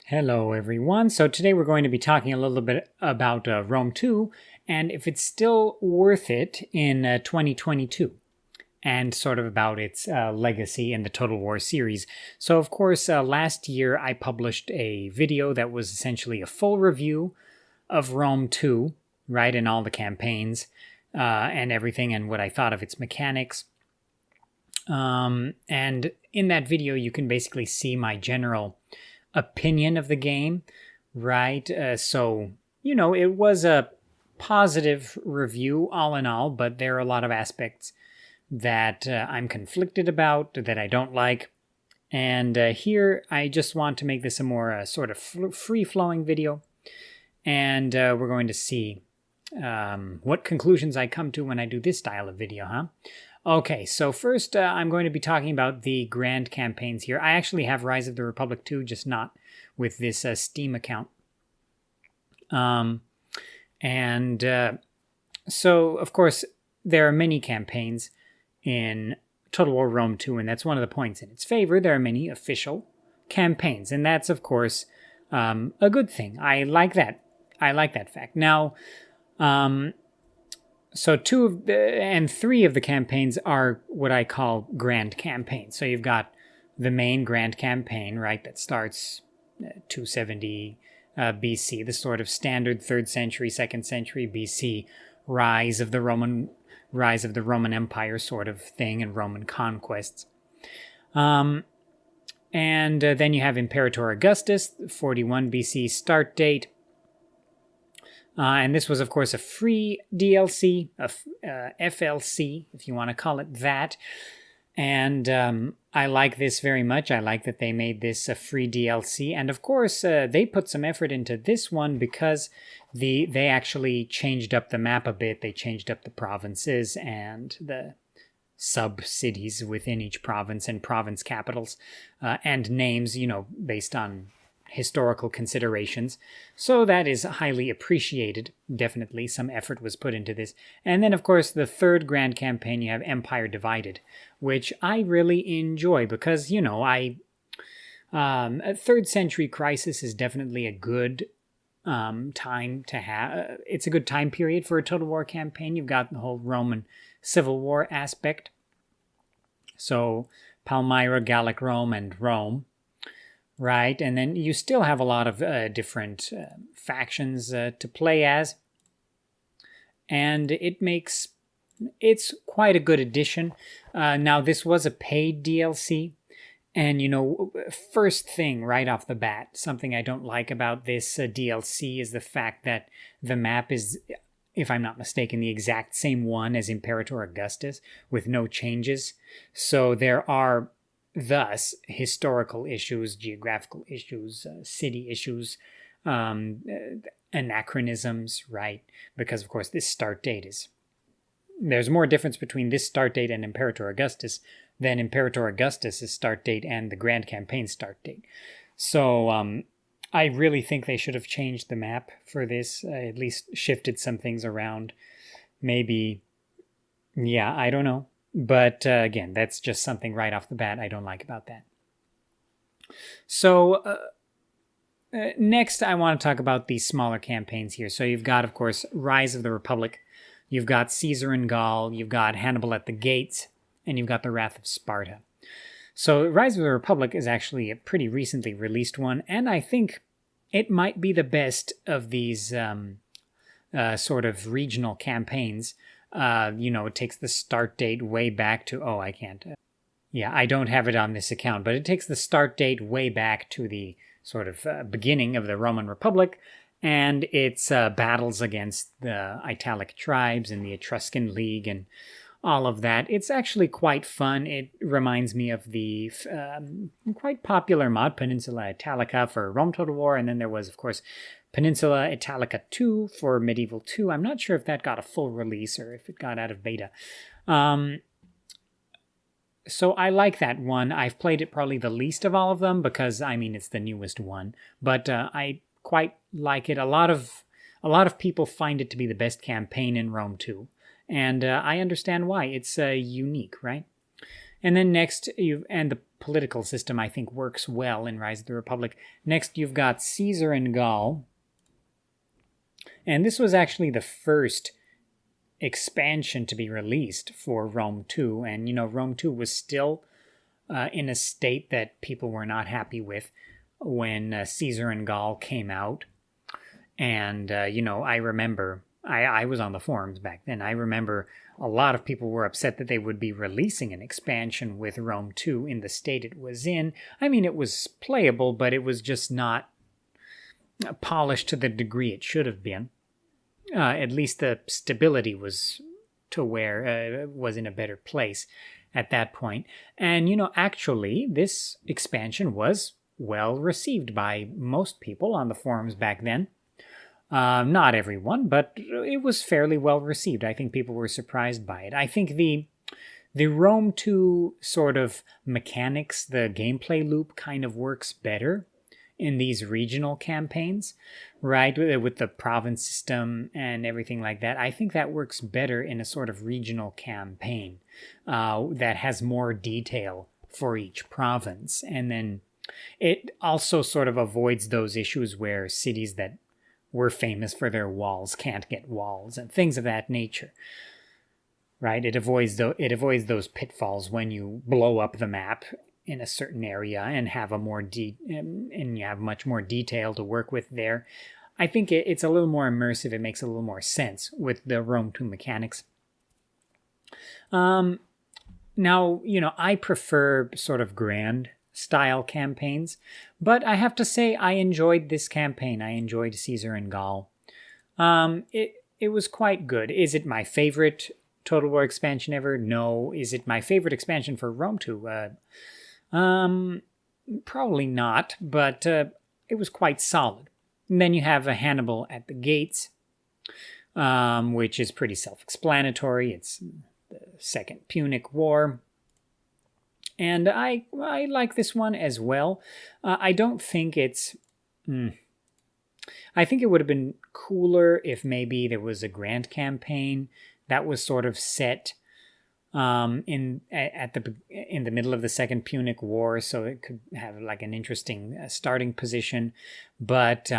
Hello everyone. So today we're going to be talking a little bit about Rome 2 and if it's still worth it in 2022 and sort of about its legacy in the Total War series. So of course last year I published a video that was essentially a full review of Rome 2, right, and all the campaigns and everything and what I thought of its mechanics. And in that video you can basically see my general opinion of the game, right? So, it was a positive review all in all, but there are a lot of aspects that I'm conflicted about, that I don't like. And here, I just want to make this a more sort of free-flowing video. And we're going to see what conclusions I come to when I do this style of video, huh? Okay, so first I'm going to be talking about the grand campaigns here. I actually have Rise of the Republic 2, just not with this Steam account. So, of course, there are many campaigns in Total War Rome 2, and that's one of the points in its favor. There are many official campaigns, and that's, of course, a good thing. I like that. I like that fact. Now, so 2 and 3 of the campaigns are what I call grand campaigns. So you've got the main grand campaign, right, that starts 270 BC, the sort of standard 3rd century, 2nd century BC rise of the Roman Empire sort of thing and Roman conquests. And then you have Imperator Augustus, 41 BC start date. And this was, of course, a free DLC, a FLC, if you want to call it that. And I like this very much. I like that they made this a free DLC. And, of course, they put some effort into this one because they actually changed up the map a bit. They changed up the provinces and the sub-cities within each province and province capitals and names, based on historical considerations. So that is highly appreciated. Definitely some effort was put into this. And then, of course, the 3rd grand campaign, you have Empire Divided, which I really enjoy because, a 3rd century crisis is definitely a good time to have. It's a good time period for a Total War campaign. You've got the whole Roman Civil War aspect. So Palmyra, Gallic Rome, and Rome. Right, and then you still have a lot of different factions to play as. And it's quite a good addition. Now, this was a paid DLC. And, first thing right off the bat, something I don't like about this DLC is the fact that the map is, if I'm not mistaken, the exact same one as Imperator Augustus with no changes. So there are thus historical issues, geographical issues, city issues, anachronisms, right? Because, of course, this start date there's more difference between this start date and Imperator Augustus than Imperator Augustus' start date and the Grand Campaign start date. So I really think they should have changed the map for this, at least shifted some things around. Maybe, yeah, I don't know. But again, that's just something right off the bat I don't like about that. So next I want to talk about these smaller campaigns here. So you've got, of course, Rise of the Republic. You've got Caesar in Gaul. You've got Hannibal at the Gates. And you've got the Wrath of Sparta. So Rise of the Republic is actually a pretty recently released one. And I think it might be the best of these sort of regional campaigns. It takes the start date way back to, I can't. I don't have it on this account, but it takes the start date way back to the sort of beginning of the Roman Republic, and it's battles against the Italic tribes and the Etruscan League and all of that. It's actually quite fun. It reminds me of the quite popular mod Peninsula Italica for Rome Total War, and then there was, of course, Peninsula Italica 2 for Medieval 2. I'm not sure if that got a full release or if it got out of beta. So I like that one. I've played it probably the least of all of them because, it's the newest one. But I quite like it. A lot of people find it to be the best campaign in Rome 2. And I understand why. It's unique, right? And then next, and the political system, I think, works well in Rise of the Republic. Next, you've got Caesar and Gaul. And this was actually the first expansion to be released for Rome 2. And, Rome 2 was still in a state that people were not happy with when Caesar and Gaul came out. And, I remember, I was on the forums back then. I remember a lot of people were upset that they would be releasing an expansion with Rome 2 in the state it was in. I mean, it was playable, but it was just not polished to the degree it should have been. At least the stability was to where was in a better place at that point. And, actually, this expansion was well received by most people on the forums back then. Not everyone, but it was fairly well received. I think people were surprised by it. I think the Rome 2 sort of mechanics, the gameplay loop kind of works better in these regional campaigns, right? With the province system and everything like that. I think that works better in a sort of regional campaign that has more detail for each province. And then it also sort of avoids those issues where cities that were famous for their walls can't get walls and things of that nature, right? It avoids those pitfalls when you blow up the map in a certain area and have and you have much more detail to work with there. I think it's a little more immersive. It makes a little more sense with the Rome 2 mechanics. Now, I prefer sort of grand style campaigns, but I have to say I enjoyed this campaign. I enjoyed Caesar and Gaul. It was quite good. Is it my favorite Total War expansion ever? No. Is it my favorite expansion for Rome 2? Probably not, but it was quite solid. And then you have Hannibal at the Gates, which is pretty self-explanatory. It's the Second Punic War. And I like this one as well. I don't think it's... I think it would have been cooler if maybe there was a grand campaign that was sort of set in the middle of the Second Punic War, so it could have like an interesting starting position. But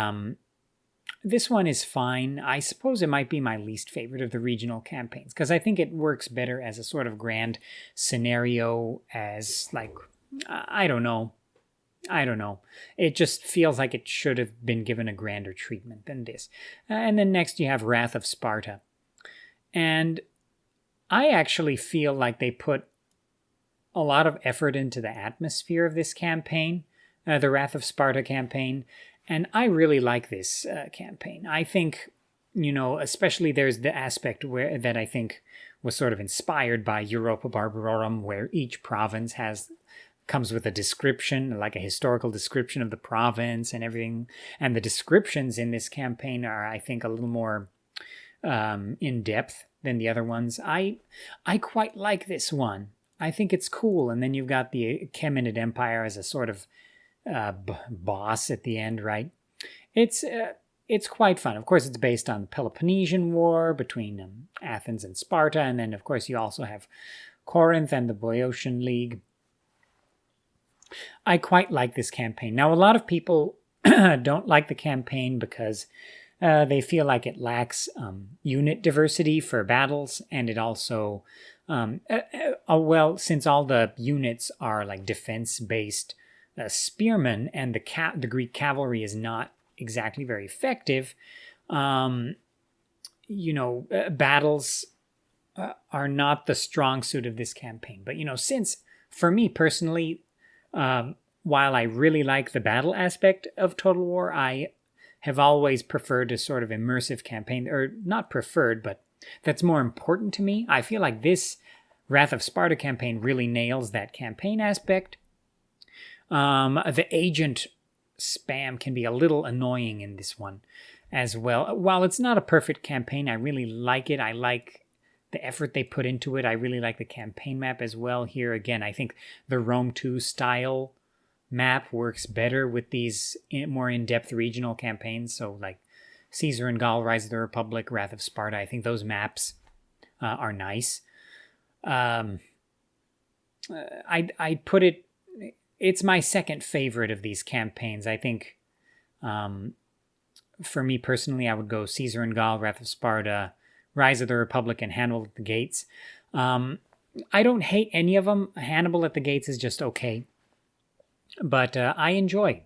this one is fine. I suppose it might be my least favorite of the regional campaigns, because I think it works better as a sort of grand scenario, as like, I don't know. It just feels like it should have been given a grander treatment than this. And then next you have Wrath of Sparta. And I actually feel like they put a lot of effort into the atmosphere of this campaign, the Wrath of Sparta campaign. And I really like this campaign. I think, especially there's the aspect that I think was sort of inspired by Europa Barbarorum, where each province comes with a description, like a historical description of the province and everything. And the descriptions in this campaign are, I think, a little more in depth than the other ones. I quite like this one. I think it's cool. And then you've got the Achaemenid Empire as a sort of boss at the end, right? It's quite fun. Of course, it's based on the Peloponnesian War between Athens and Sparta, and then of course you also have Corinth and the Boeotian League. I quite like this campaign. Now, a lot of people don't like the campaign because they feel like it lacks unit diversity for battles, and it also, since all the units are like defense-based spearmen, and the Greek cavalry is not exactly very effective, battles are not the strong suit of this campaign. But, since, for me personally, while I really like the battle aspect of Total War, I have always preferred a sort of immersive campaign, or not preferred, but that's more important to me. I feel like this Wrath of Sparta campaign really nails that campaign aspect. The agent spam can be a little annoying in this one as well. While it's not a perfect campaign, I really like it. I like the effort they put into it. I really like the campaign map as well. Here again, I think the Rome 2 style map works better with these more in-depth regional campaigns. So like Caesar and Gaul, Rise of the Republic, Wrath of Sparta, I think those maps are nice. I'd put it, it's my second favorite of these campaigns. I think for me personally, I would go Caesar and Gaul, Wrath of Sparta, Rise of the Republic, and Hannibal at the Gates. I don't hate any of them. Hannibal at the Gates is just okay. But I enjoy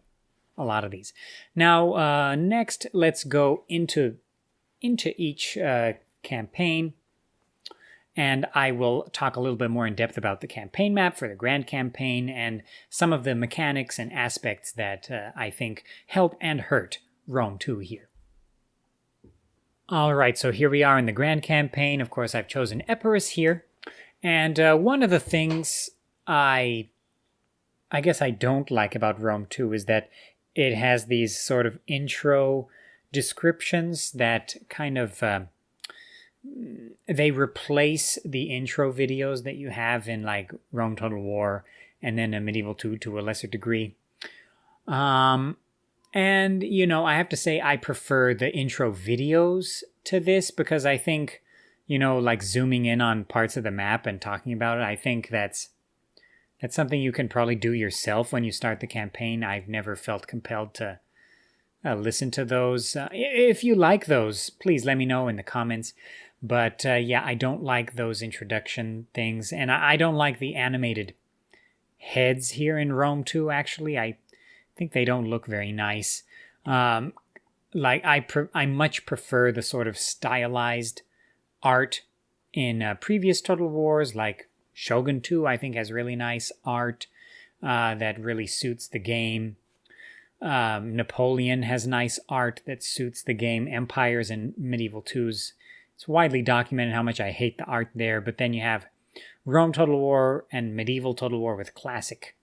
a lot of these. Now, next, let's go into each campaign. And I will talk a little bit more in depth about the campaign map for the Grand Campaign and some of the mechanics and aspects that I think help and hurt Rome 2 here. All right, so here we are in the Grand Campaign. Of course, I've chosen Epirus here. And one of the things I guess I don't like about Rome 2 is that it has these sort of intro descriptions that kind of... they replace the intro videos that you have in like Rome Total War and then a Medieval 2 to a lesser degree. And, you know, I have to say I prefer the intro videos to this because I think, you know, like zooming in on parts of the map and talking about it, I think that's something you can probably do yourself when you start the campaign. I've never felt compelled to listen to those. If you like those, please let me know in the comments. But yeah, I don't like those introduction things. And I don't like the animated heads here in Rome 2, actually. I think they don't look very nice. Like I much prefer the sort of stylized art in previous Total Wars, like Shogun 2, I think has really nice art that really suits the game. Napoleon has nice art that suits the game. Empires and Medieval 2s, it's widely documented how much I hate the art there, but then you have Rome Total War and Medieval Total War with classic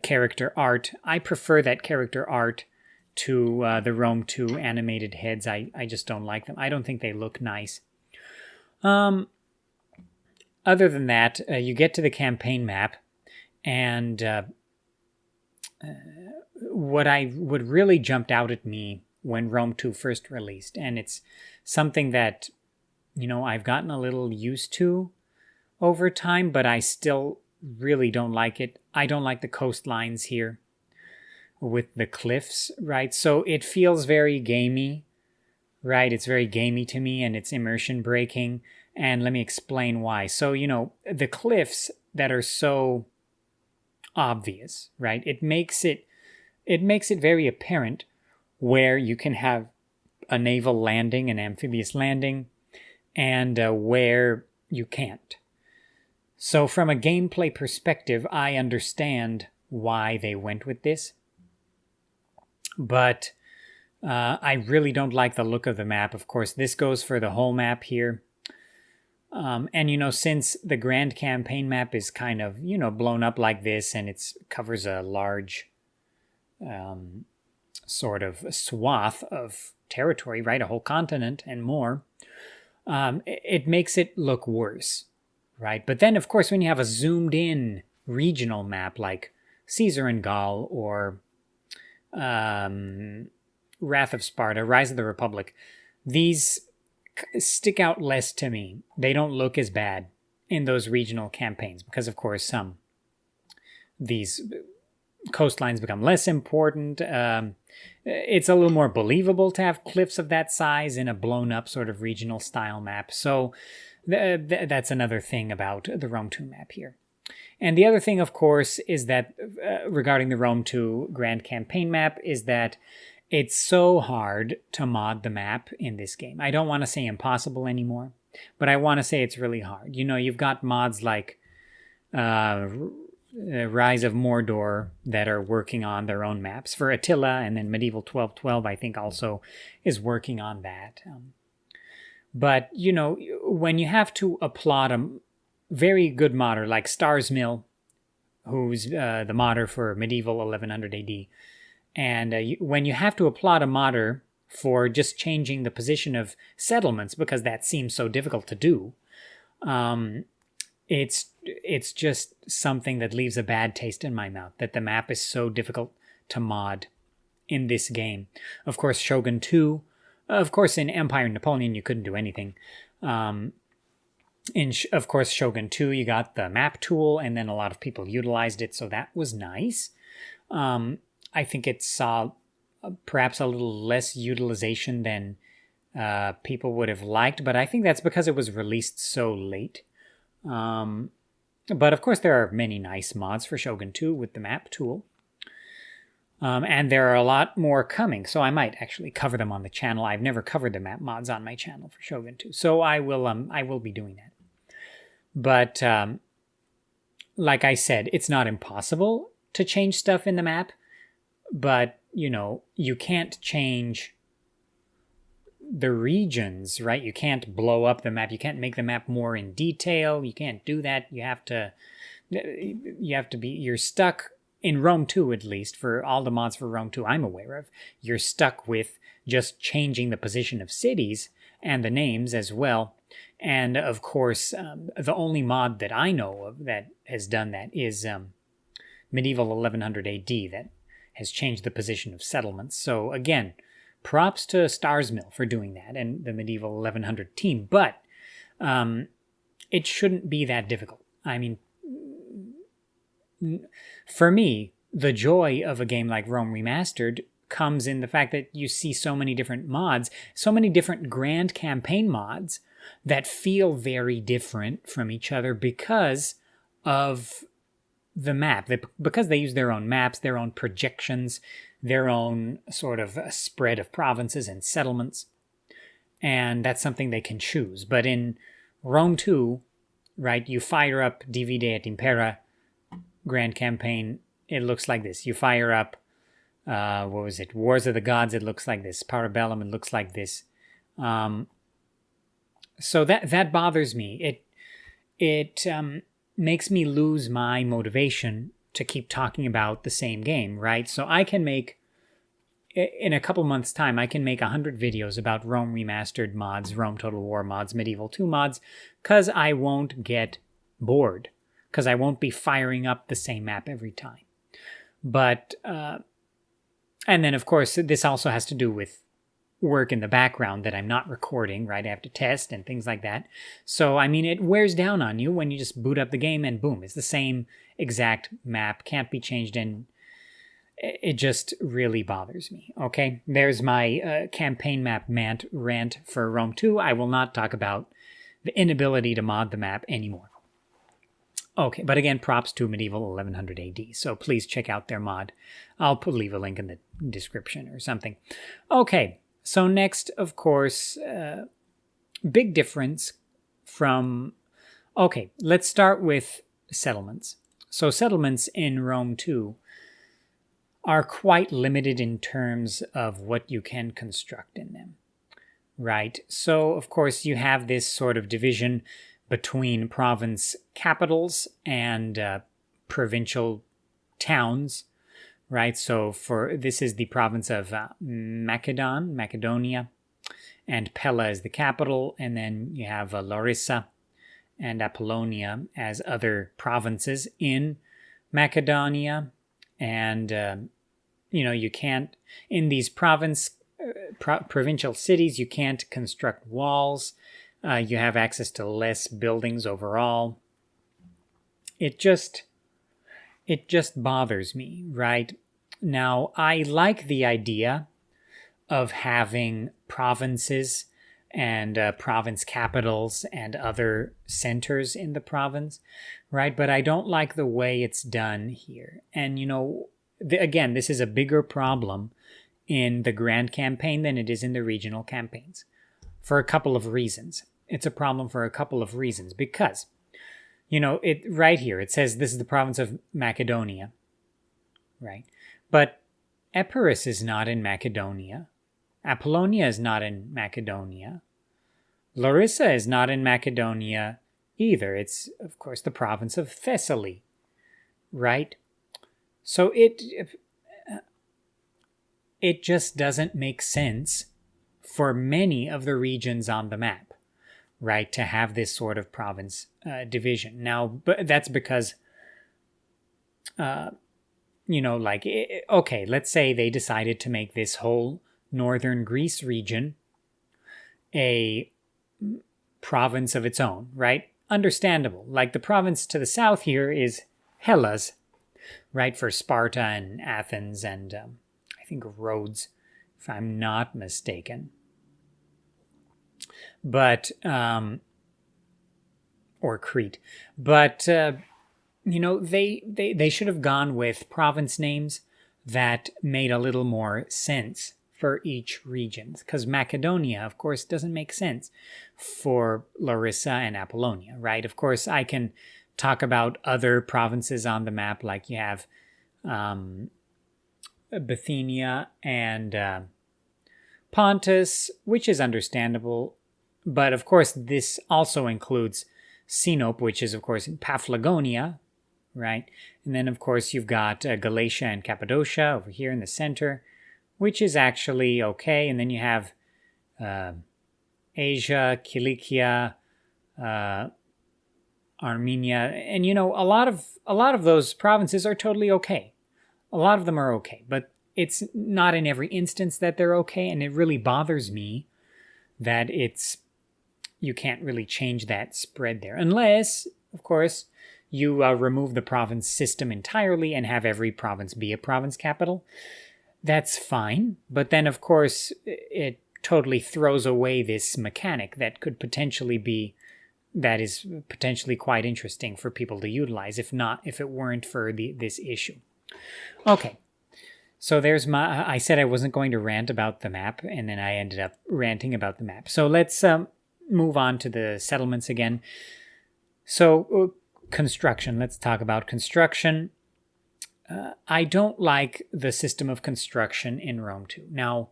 character art. I prefer that character art to the Rome 2 animated heads. I just don't like them. I don't think they look nice. Other than that, you get to the campaign map, and what really jumped out at me when Rome 2 first released, and it's something that, you know, I've gotten a little used to over time, but I still really don't like it. I don't like the coastlines here with the cliffs, right? So it feels very gamey, right? It's very gamey to me, and it's immersion breaking. And let me explain why. So, you know, the cliffs that are so obvious, right? It makes it very apparent where you can have a naval landing, an amphibious landing, and where you can't. So from a gameplay perspective, I understand why they went with this. But I really don't like the look of the map. Of course, this goes for the whole map here. And, you know, since the Grand Campaign map is kind of, you know, blown up like this, and it covers a large sort of swath of territory, right? A whole continent and more. It makes it look worse, right? But then, of course, when you have a zoomed in regional map like Caesar and Gaul or Wrath of Sparta, Rise of the Republic, these stick out less to me. They don't look as bad in those regional campaigns because, of course, these coastlines become less important. It's a little more believable to have cliffs of that size in a blown-up sort of regional style map. So that's another thing about the Rome 2 map here. And the other thing, of course, is that regarding the Rome 2 Grand Campaign map is that it's so hard to mod the map in this game. I don't want to say impossible anymore, but I want to say it's really hard. You know, you've got mods like Rise of Mordor that are working on their own maps for Attila, and then Medieval 1212, I think, also is working on that. But, you know, when you have to applaud a very good modder like Stars Mill, who's the modder for Medieval 1100 AD, and when you have to applaud a modder for just changing the position of settlements, because that seems so difficult to do, it's just something that leaves a bad taste in my mouth, that the map is so difficult to mod in this game. Of course, Shogun 2, of course, in Empire and Napoleon, you couldn't do anything. Of course, Shogun 2, you got the map tool, and then a lot of people utilized it, so that was nice. I think it saw perhaps a little less utilization than people would have liked, but I think that's because it was released so late. But of course, there are many nice mods for Shogun 2 with the map tool. And there are a lot more coming, so I might actually cover them on the channel. I've never covered the map mods on my channel for Shogun 2, so I will be doing that. But like I said, it's not impossible to change stuff in the map, but you can't change the regions, right? You can't blow up the map. You can't make the map more in detail. You can't do that. You're stuck in Rome 2, at least, for all the mods for Rome 2 I'm aware of. You're stuck with just changing the position of cities and the names as well. And of course, the only mod that I know of that has done that is Medieval 1100 AD that has changed the position of settlements. So again, props to Starsmill for doing that and the Medieval 1100 team, but it shouldn't be that difficult. I mean, for me, the joy of a game like Rome Remastered comes in the fact that you see so many different mods, so many different grand campaign mods that feel very different from each other because of the map. Because they use their own maps, their own projections, their own sort of spread of provinces and settlements. And that's something they can choose. But in Rome 2, right, you fire up Divide et Impera Grand Campaign, it looks like this. You fire up, Wars of the Gods, it looks like this. Parabellum, it looks like this. So that bothers me. It makes me lose my motivation to keep talking about the same game, right? So I can make, in a couple months' time, I can make 100 videos about Rome Remastered mods, Rome Total War mods, Medieval 2 mods, because I won't get bored, because I won't be firing up the same map every time. But, and then of course, this also has to do with work in the background that I'm not recording, right? I have to test and things like that. So, I mean, it wears down on you when you just boot up the game and boom, it's the same exact map, can't be changed, and it just really bothers me, okay? There's my campaign map rant for Rome 2. I will not talk about the inability to mod the map anymore. Okay, but again, props to Medieval 1100 AD, so please check out their mod. I'll leave a link in the description or something. Okay. So next, of course, big difference from... Okay, let's start with settlements. So settlements in Rome 2 are quite limited in terms of what you can construct in them, right? So, of course, you have this sort of division between province capitals and provincial towns, right? So this is the province of Macedonia, and Pella is the capital, and then you have Larissa and Apollonia as other provinces in Macedonia. And, you can't, in these provincial cities, you can't construct walls. You have access to less buildings overall. It just bothers me, right? Now, I like the idea of having provinces and province capitals and other centers in the province, right? But I don't like the way it's done here. And, again, this is a bigger problem in the Grand Campaign than it is in the regional campaigns for a couple of reasons. It's a problem for a couple of reasons because... right here, it says this is the province of Macedonia, right? But Epirus is not in Macedonia. Apollonia is not in Macedonia. Larissa is not in Macedonia either. It's, of course, the province of Thessaly, right? So it just doesn't make sense for many of the regions on the map, right, to have this sort of province division. Now, but that's because, okay, let's say they decided to make this whole northern Greece region a province of its own, right? understandable. Like the province to the south here is Hellas, right, for Sparta and Athens and I think Rhodes, if I'm not mistaken. But, or Crete. But, they should have gone with province names that made a little more sense for each region. Because Macedonia, of course, doesn't make sense for Larissa and Apollonia, right? Of course, I can talk about other provinces on the map, like you have Bithynia and Pontus, which is understandable. But of course, this also includes Sinope, which is, of course, in Paphlagonia, right? And then, of course, you've got Galatia and Cappadocia over here in the center, which is actually okay. And then you have Asia, Cilicia, Armenia, and a lot of those provinces are totally okay. A lot of them are okay, but it's not in every instance that they're okay, and it really bothers me that you can't really change that spread there, unless, of course, you remove the province system entirely and have every province be a province capital. That's fine, but then, of course, it totally throws away this mechanic that is potentially quite interesting for people to utilize, if it weren't for this issue. Okay, so I said I wasn't going to rant about the map, and then I ended up ranting about the map. So let's move on to the settlements again. So construction, let's talk about construction. I don't like the system of construction in Rome 2. Now,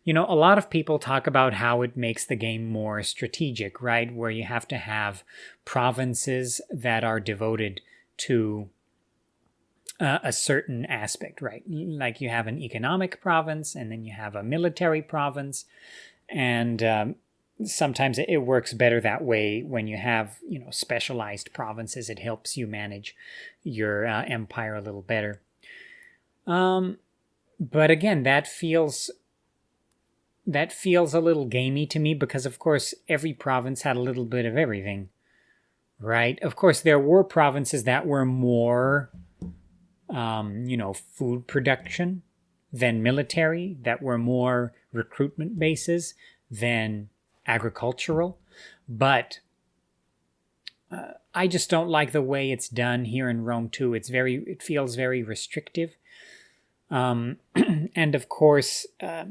a lot of people talk about how it makes the game more strategic, right? Where you have to have provinces that are devoted to a certain aspect, right? Like you have an economic province, and then you have a military province, and sometimes it works better that way when you have, specialized provinces. It helps you manage your empire a little better. But again, that feels a little gamey to me because, of course, every province had a little bit of everything, right? Of course, there were provinces that were more, food production than military, that were more recruitment bases than agricultural, but I just don't like the way it's done here in Rome 2. It feels very restrictive. And of course, I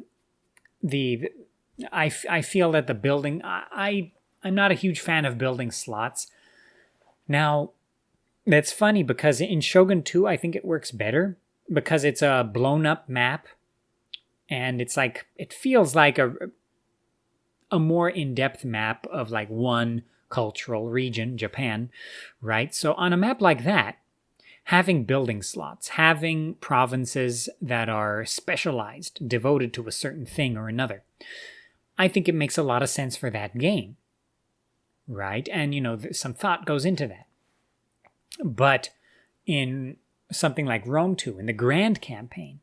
feel that the building, I'm not a huge fan of building slots. Now, that's funny because in Shogun 2, I think it works better because it's a blown up map, and it feels like a more in-depth map of like one cultural region, Japan, right? So on a map like that, having building slots, having provinces that are specialized, devoted to a certain thing or another, I think it makes a lot of sense for that game, right? And, some thought goes into that. But in something like Rome 2, in the Grand Campaign,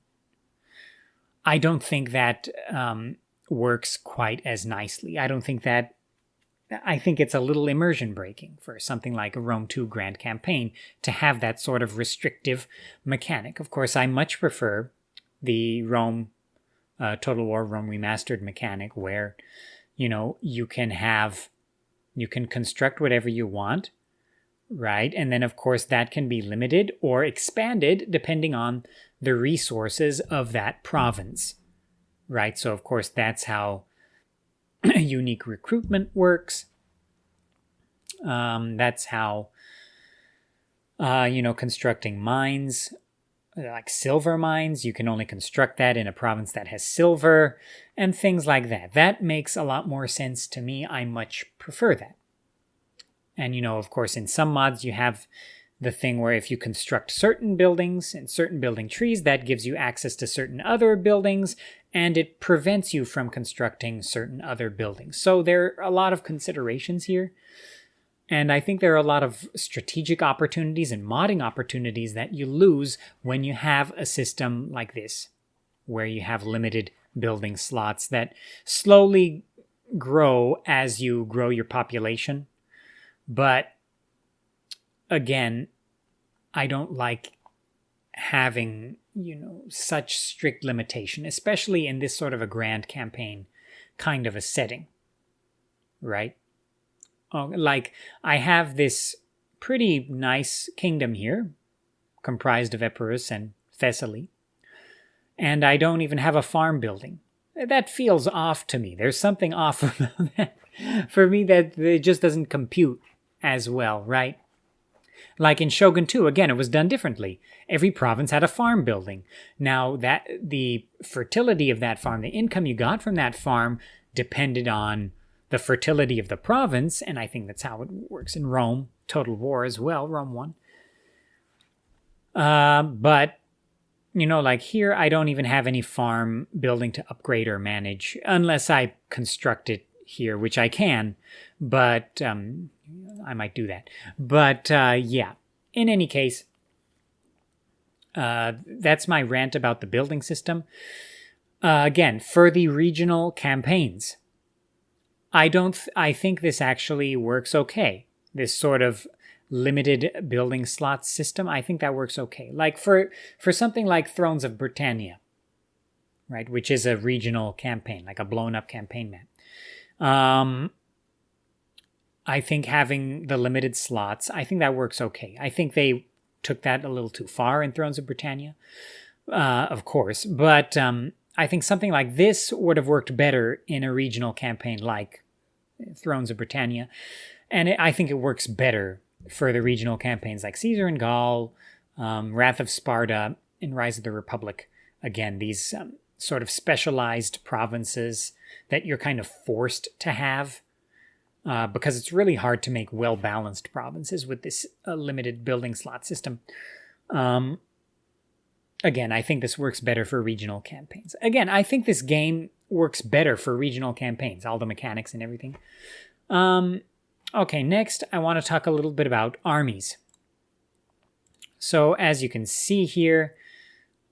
I don't think that works quite as nicely. I think it's a little immersion breaking for something like a Rome 2 Grand Campaign to have that sort of restrictive mechanic. Of course, I much prefer the Rome Total War Rome Remastered mechanic where, you can construct whatever you want, right? And then, of course, that can be limited or expanded depending on the resources of that province, right? So, of course, that's how unique recruitment works. That's how, constructing mines, like silver mines, you can only construct that in a province that has silver and things like that. That makes a lot more sense to me. I much prefer that. And, of course, in some mods, you have the thing where if you construct certain buildings and certain building trees, that gives you access to certain other buildings, and it prevents you from constructing certain other buildings. So there are a lot of considerations here. And I think there are a lot of strategic opportunities and modding opportunities that you lose when you have a system like this, where you have limited building slots that slowly grow as you grow your population. But again, I don't like having, such strict limitation, especially in this sort of a grand campaign kind of a setting, right? Like, I have this pretty nice kingdom here, comprised of Epirus and Thessaly, and I don't even have a farm building. That feels off to me. There's something off about that for me, that it just doesn't compute as well, right? Like in Shogun 2, again, it was done differently. Every province had a farm building. Now, that the fertility of that farm, the income you got from that farm, depended on the fertility of the province, and I think that's how it works in Rome. Total War as well, Rome 1. But, like here, I don't even have any farm building to upgrade or manage, unless I construct it here, which I can, but I might do that. But yeah, in any case, that's my rant about the building system. Again, for the regional campaigns, I think this actually works okay. This sort of limited building slot system, I think that works okay. Like for something like Thrones of Britannia, right, which is a regional campaign, like a blown up campaign map. I think having the limited slots, I think that works okay. I think they took that a little too far in Thrones of Britannia, of course. But I think something like this would have worked better in a regional campaign like Thrones of Britannia. And I think it works better for the regional campaigns like Caesar and Gaul, Wrath of Sparta, and Rise of the Republic. Again, these sort of specialized provinces that you're kind of forced to have because it's really hard to make well-balanced provinces with this limited building slot system. Again, I think this works better for regional campaigns. Again, I think this game works better for regional campaigns, all the mechanics and everything. Okay, next I want to talk a little bit about armies. So as you can see here,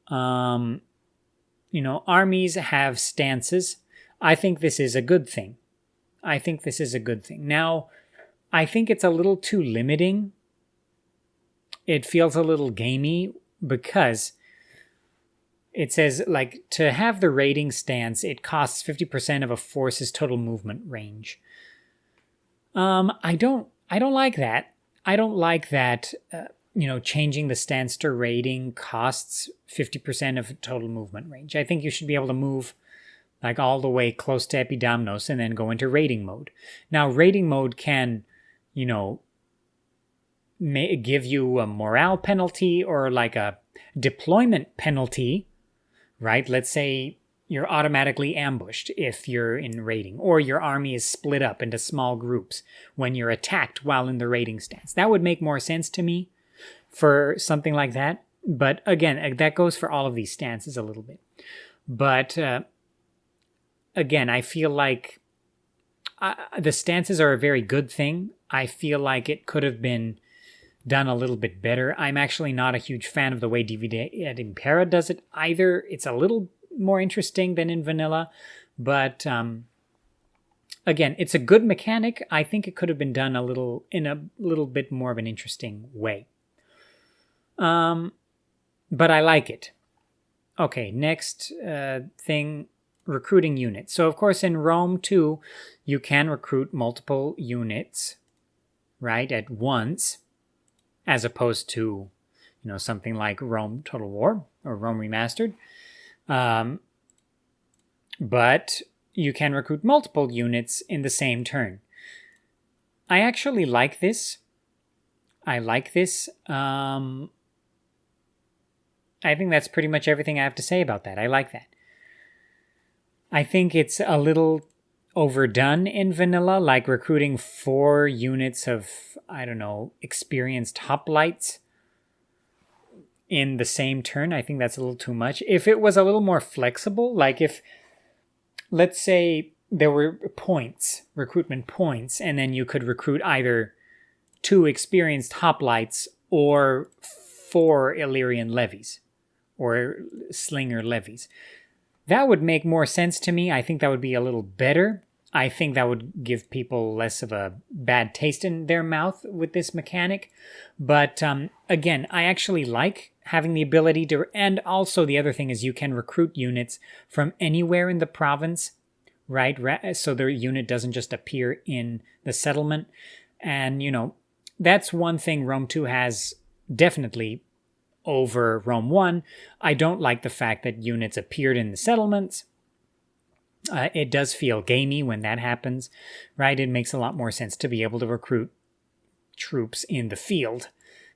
armies have stances. I think this is a good thing. Now, I think it's a little too limiting. It feels a little gamey because it says, like, to have the raiding stance, it costs 50% of a force's total movement range. I don't like that. I don't like that, changing the stance to raiding costs 50% of total movement range. I think you should be able to move like all the way close to Epidamnos and then go into raiding mode. Now, raiding mode can, give you a morale penalty or like a deployment penalty, right? Let's say you're automatically ambushed if you're in raiding, or your army is split up into small groups when you're attacked while in the raiding stance. That would make more sense to me for something like that. But again, that goes for all of these stances a little bit. But again, I feel like the stances are a very good thing. I feel like it could have been done a little bit better. I'm actually not a huge fan of the way DVD at Impera does it either. It's a little more interesting than in vanilla, but again, it's a good mechanic. I think it could have been done in a little bit more of an interesting way. But I like it. Okay, next thing, recruiting units. So of course in Rome 2, you can recruit multiple units, right, at once, as opposed to, something like Rome Total War or Rome Remastered. But you can recruit multiple units in the same turn. I actually like this. I think that's pretty much everything I have to say about that. I like that. I think it's a little overdone in vanilla, like recruiting 4 units of, experienced hoplites in the same turn. I think that's a little too much. If it was a little more flexible, like if, let's say, there were points, recruitment points, and then you could recruit either 2 experienced hoplites or 4 Illyrian levies or slinger levies. That would make more sense to me. I think that would be a little better. I think that would give people less of a bad taste in their mouth with this mechanic. But again, I actually like having the ability to, and also the other thing is you can recruit units from anywhere in the province, right? So the unit doesn't just appear in the settlement. And, that's one thing Rome 2 has definitely over Rome 1. I don't like the fact that units appeared in the settlements. It does feel gamey when that happens, right? It makes a lot more sense to be able to recruit troops in the field.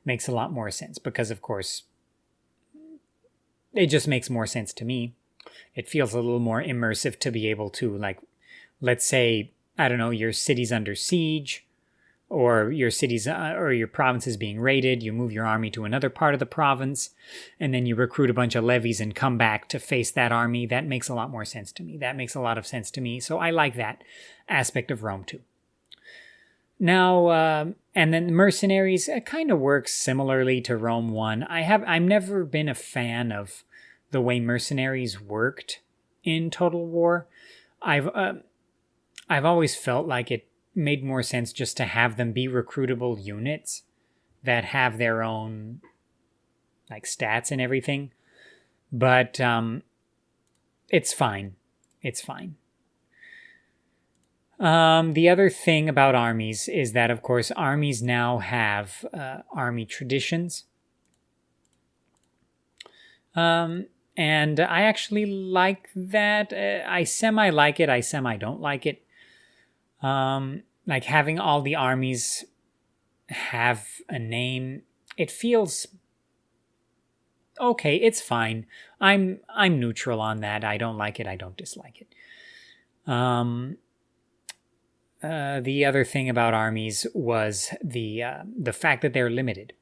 Makes a lot more sense because, of course, it just makes more sense to me. It feels a little more immersive to be able to, like, let's say, I don't know, your city's under siege, or your city's or your province is being raided. You move your army to another part of the province, and then you recruit a bunch of levies and come back to face that army. That makes a lot more sense to me. That makes a lot of sense to me. So I like that aspect of Rome 2. Now, and then mercenaries, it kind of works similarly to Rome 1. I've never been a fan of the way mercenaries worked in Total War. I've always felt like it made more sense just to have them be recruitable units that have their own like stats and everything. But it's fine. It's fine. The other thing about armies is that, of course, armies now have army traditions. And I actually like that. I semi-like it. I semi-don't like it. Like having all the armies have a name, it feels okay. It's fine. I'm neutral on that. I don't like it. I don't dislike it. The other thing about armies was the fact that they're limited.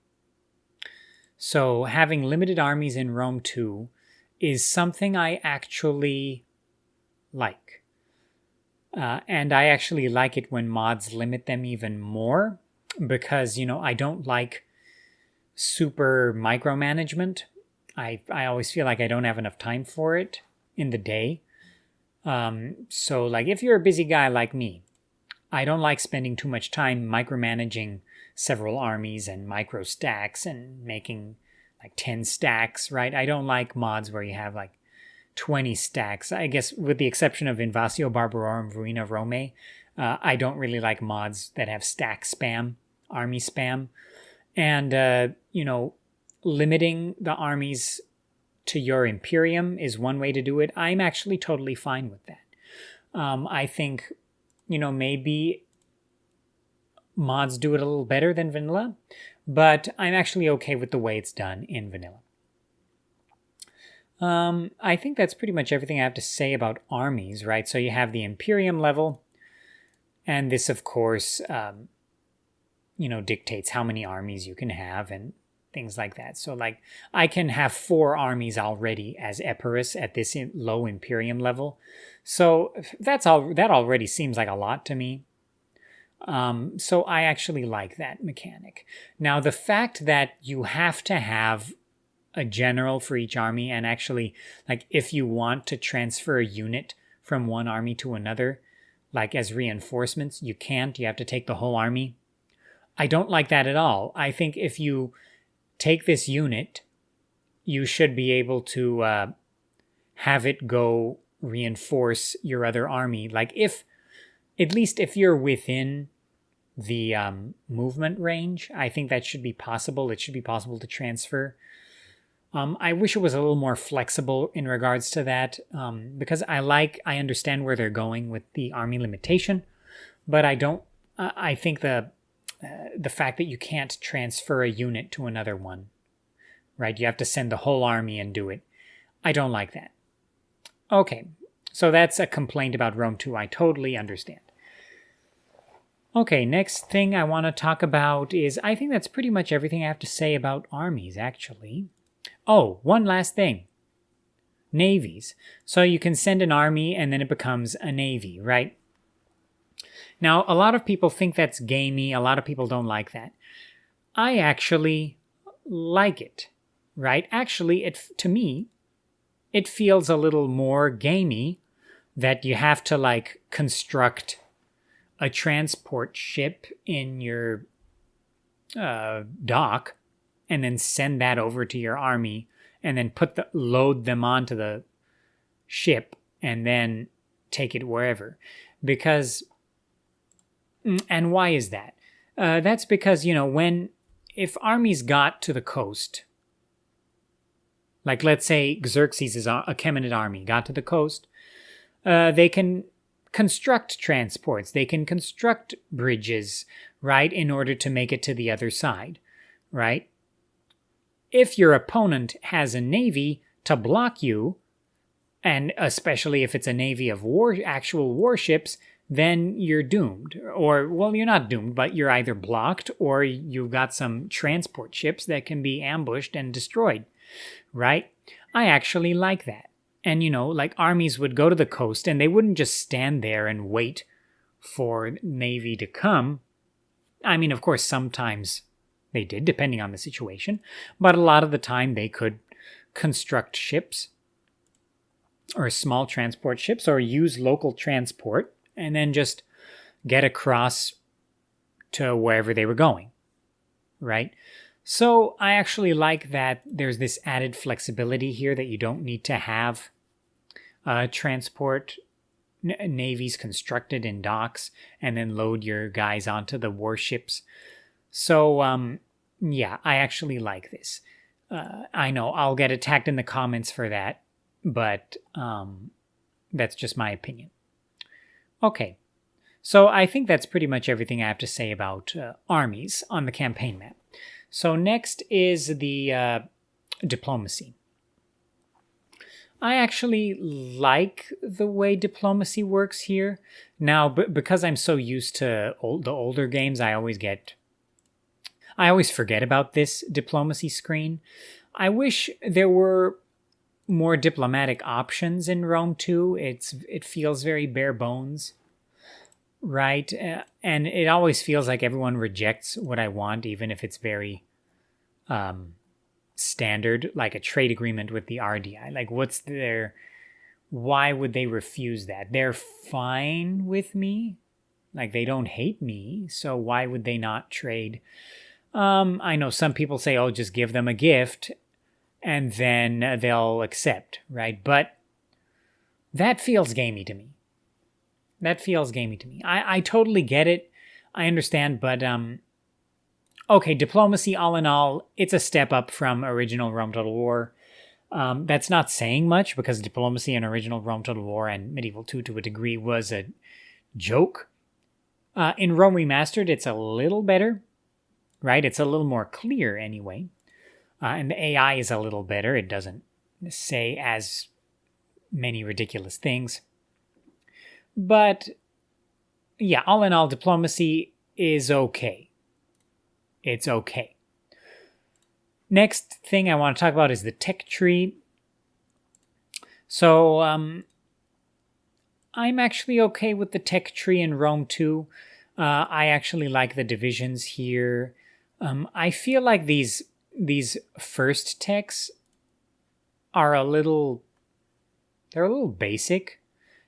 So having limited armies in Rome 2 is something I actually like. And I actually like it when mods limit them even more because, I don't like super micromanagement. I always feel like I don't have enough time for it in the day. So, like, if you're a busy guy like me, I don't like spending too much time micromanaging several armies and micro stacks and making like 10 stacks, right? I don't like mods where you have like 20 stacks. I guess with the exception of Invasio Barbarorum Ruina Rome, I don't really like mods that have stack spam, army spam. And, limiting the armies to your Imperium is one way to do it. I'm actually totally fine with that. I think, maybe mods do it a little better than vanilla, but I'm actually okay with the way it's done in vanilla. I think that's pretty much everything I have to say about armies, right? So you have the Imperium level, and this, of course, dictates how many armies you can have and things like that. So, like, I can have 4 armies already as Epirus at this low Imperium level. So that already seems like a lot to me. So I actually like that mechanic. Now, the fact that you have to have a general for each army, and actually, like, if you want to transfer a unit from one army to another, like as reinforcements, you can't. You have to take the whole army. I don't like that at all. I think if you take this unit, you should be able to have it go reinforce your other army. Like, at least if you're within the movement range, I think that should be possible. It should be possible to transfer. I wish it was a little more flexible in regards to that, because I understand where they're going with the army limitation, but I think the fact that you can't transfer a unit to another one, right? You have to send the whole army and do it. I don't like that. Okay, so that's a complaint about Rome 2. I totally understand. Okay, next thing I want to talk about is, I think that's pretty much everything I have to say about armies, actually. Oh, one last thing. Navies. So you can send an army and then it becomes a navy, right? Now, a lot of people think that's gamey. A lot of people don't like that. I actually like it, right? Actually, to me, it feels a little more gamey that you have to like construct a transport ship in your dock and then send that over to your army and then load them onto the ship and then take it wherever. Because, and why is that? That's because, if armies got to the coast, like let's say Xerxes' Achaemenid army got to the coast, they can construct transports, they can construct bridges, right, in order to make it to the other side, right? If your opponent has a navy to block you, and especially if it's a navy of actual warships, then you're doomed. Or, well, you're not doomed, but you're either blocked or you've got some transport ships that can be ambushed and destroyed, right? I actually like that. And, like armies would go to the coast and they wouldn't just stand there and wait for navy to come. I mean, of course, sometimes they did, depending on the situation. But a lot of the time they could construct ships or small transport ships or use local transport and then just get across to wherever they were going, right? So I actually like that there's this added flexibility here that you don't need to have transport navies constructed in docks and then load your guys onto the warships. So, yeah, I actually like this. I know I'll get attacked in the comments for that, but that's just my opinion. Okay, so I think that's pretty much everything I have to say about armies on the campaign map. So next is the diplomacy. I actually like the way diplomacy works here. Now, because I'm so used to the older games, I always forget about this diplomacy screen. I wish there were more diplomatic options in Rome 2. It feels very bare bones, right? And it always feels like everyone rejects what I want, even if it's very standard, like a trade agreement with the RDI. Like, why would they refuse that? They're fine with me. Like, they don't hate me, so why would they not trade? I know some people say, oh, just give them a gift and then they'll accept, right? But that feels gamey to me. I totally get it. I understand, but okay, diplomacy, all in all, it's a step up from original Rome Total War. That's not saying much because diplomacy in original Rome Total War and Medieval 2 to a degree was a joke. In Rome Remastered, it's a little better, right? It's a little more clear anyway. And the AI is a little better. It doesn't say as many ridiculous things. But yeah, all in all, diplomacy is okay. It's okay. Next thing I want to talk about is the tech tree. So I'm actually okay with the tech tree in Rome 2. I actually like the divisions here. I feel like these first techs are a little basic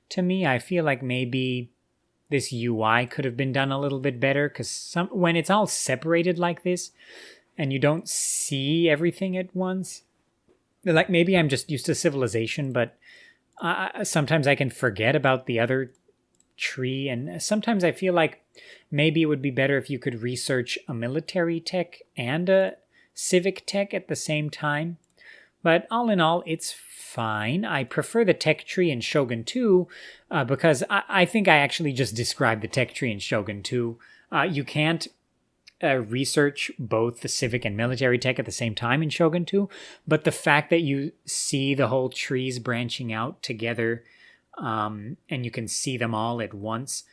to me. I feel like maybe this UI could have been done a little bit better because when it's all separated like this and you don't see everything at once, like maybe I'm just used to civilization, but sometimes I can forget about the other tree, and sometimes I feel like maybe it would be better if you could research a military tech and a civic tech at the same time. But all in all, it's fine. I prefer the tech tree in Shogun 2 because I think I actually just described the tech tree in Shogun 2. You can't research both the civic and military tech at the same time in Shogun 2, but the fact that you see the whole trees branching out together and you can see them all at once,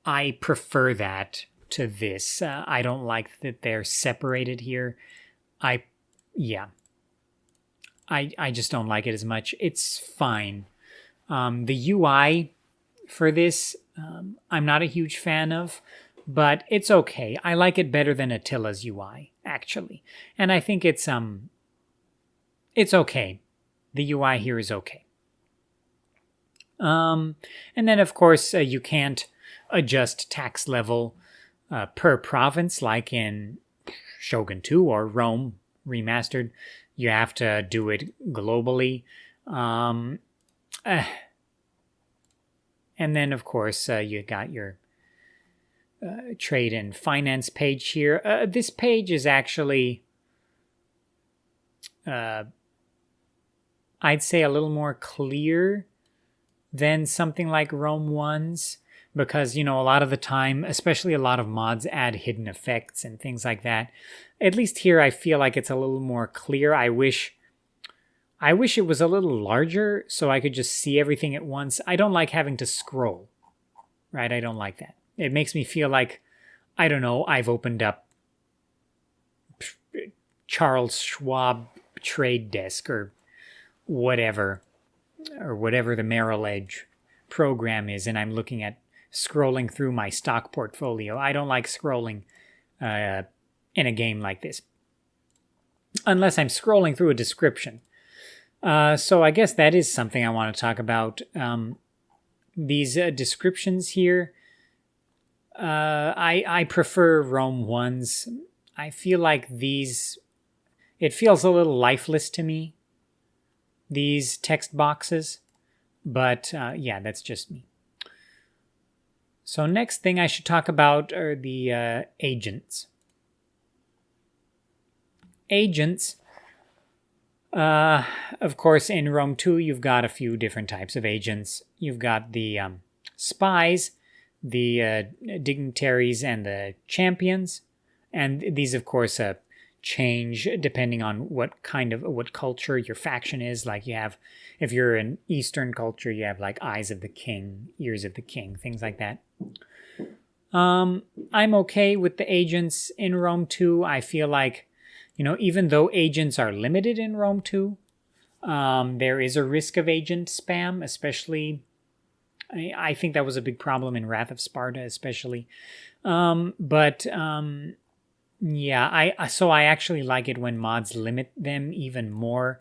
I prefer that to this. I don't like that they're separated here. I just don't like it as much. It's fine. The UI for this, I'm not a huge fan of, but it's okay. I like it better than Attila's UI, actually. And I think it's okay. The UI here is okay. And then, of course, you can't adjust tax level per province like in Shogun 2 or Rome Remastered. You have to do it globally. And then, of course, you got your trade and finance page here. This page is actually, I'd say, a little more clear than something like Rome 1's, because, you know, a lot of the time, especially a lot of mods add hidden effects and things like that. At least here, I feel like it's a little more clear. I wish it was a little larger so I could just see everything at once. I don't like having to scroll, right? I don't like that. It makes me feel like, I don't know, I've opened up Charles Schwab trade desk or whatever the Merrill Edge program is, and I'm looking at scrolling through my stock portfolio. I don't like scrolling in a game like this, unless I'm scrolling through a description. So I guess that is something I want to talk about. These descriptions here, I prefer Rome 1's. I feel like it feels a little lifeless to me, these text boxes. But yeah, that's just me. So next thing I should talk about are the agents. Agents, of course, in Rome 2, you've got a few different types of agents. You've got the spies, the dignitaries, and the champions. And these, of course, change depending on what culture your faction is. Like you have, if you're an Eastern culture, you have like eyes of the king, ears of the king, things like that. I'm okay with the agents in Rome 2. I feel like, you know, even though agents are limited in Rome 2, there is a risk of agent spam, especially. I think that was a big problem in Wrath of Sparta, especially. Yeah, I actually like it when mods limit them even more.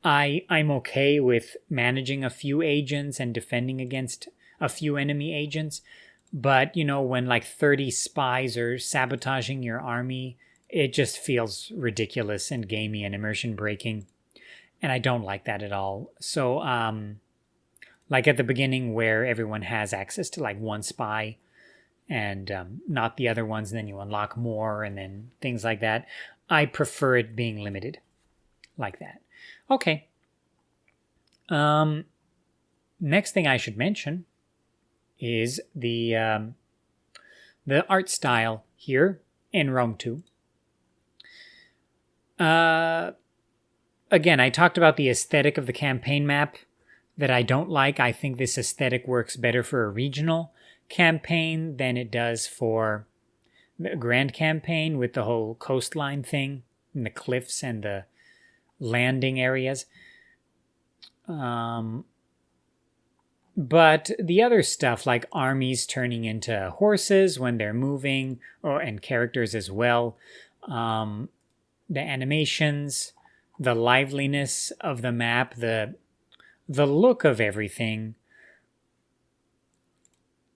I'm okay with managing a few agents and defending against a few enemy agents, but you know, when like 30 spies are sabotaging your army, it just feels ridiculous and gamey and immersion breaking, and I don't like that at all. So, like at the beginning where everyone has access to like one spy, and not the other ones, and then you unlock more, and then things like that. I prefer it being limited like that. Okay. Next thing I should mention is the art style here in Rome 2. Again, I talked about the aesthetic of the campaign map that I don't like. I think this aesthetic works better for a regional campaign than it does for the grand campaign with the whole coastline thing and the cliffs and the landing areas. But the other stuff like armies turning into horses when they're moving, and characters as well, the animations, the liveliness of the map, the look of everything,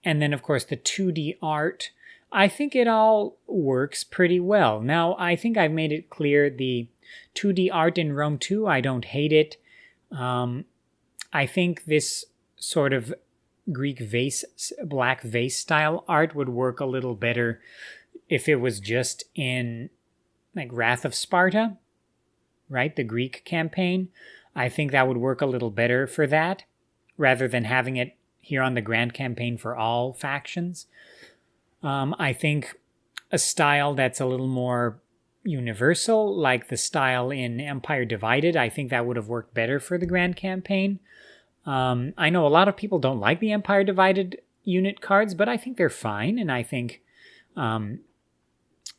and then, of course, the 2D art. I think it all works pretty well. Now, I think I've made it clear the 2D art in Rome 2, I don't hate it. I think this sort of Greek vase, black vase style art would work a little better if it was just in like Wrath of Sparta, right? The Greek campaign. I think that would work a little better for that, rather than having it here on the Grand Campaign for all factions. I think a style that's a little more universal, like the style in Empire Divided, I think that would have worked better for the Grand Campaign. I know a lot of people don't like the Empire Divided unit cards, but I think they're fine, and I think